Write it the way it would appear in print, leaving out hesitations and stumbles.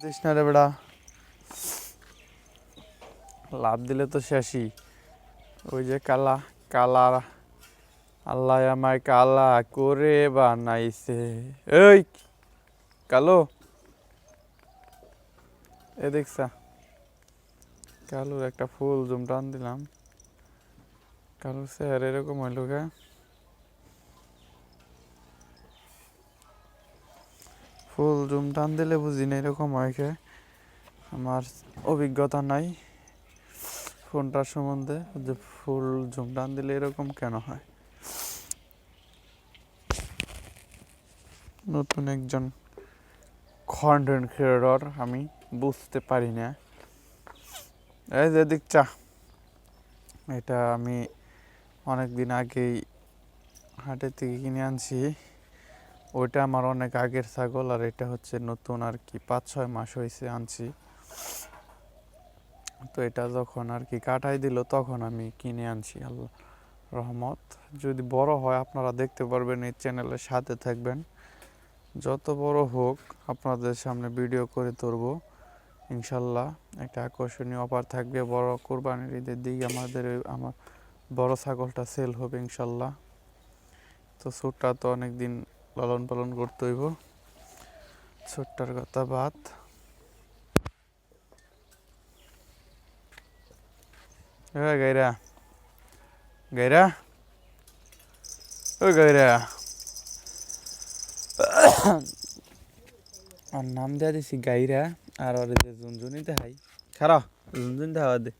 This না রে বেড়া, লাভ দিলে তো শেষই। ওই যে কালা কালা, আল্লাহ আমায় কালা করে বানাইছে। এই কালো, এ দেখছা কালোর একটা ফুল জুম টান দিলাম, কালোর চেহারা এরকম হইল গা। ফুল জুম টান দিলে বুঝি না এরকম হয় কে, আমার অভিজ্ঞতা নাই ফোনটার সম্বন্ধে যে ফুল জুম টান দিলে এরকম কেন হয়। নতুন একজন কন্টেন্ট ক্রিয়েটর, আমি বুঝতে পারি না। এই যে দেখছা, এটা আমি অনেক দিন আগেই হাটের থেকে কিনে আনছি। ওইটা আমার অনেক আগের ছাগল, আর এটা হচ্ছে নতুন আর কি, 5-6 মাস হয়েছে আনছি। তো এটা যখন আর কি কাটাই দিল তখন আমি কিনে আনছি, আল্লাহ রহমত। যদি বড় হয় আপনারা দেখতে পারবেন, এই চ্যানেলের সাথে থাকবেন। যত বড় হোক আপনাদের সামনে ভিডিও করে ধরব ইনশাল্লাহ। একটা আকর্ষণীয় অফার থাকবে, বড় কোরবানির ঈদের দিকে আমার বড় ছাগলটা সেল হবে ইনশাল্লাহ। তো ছোটটা তো অনেক দিন লালন পালন করতে হইব, ছোট্টার কথা বাদ। গাইরা গাইরা, ও গাইরা, আর নাম দেওয়া দিছি গাইরা, আর ওর যে ঝুনঝুনি দেখাই, খারাপ ঝুনঝুনি দেওয়া দে।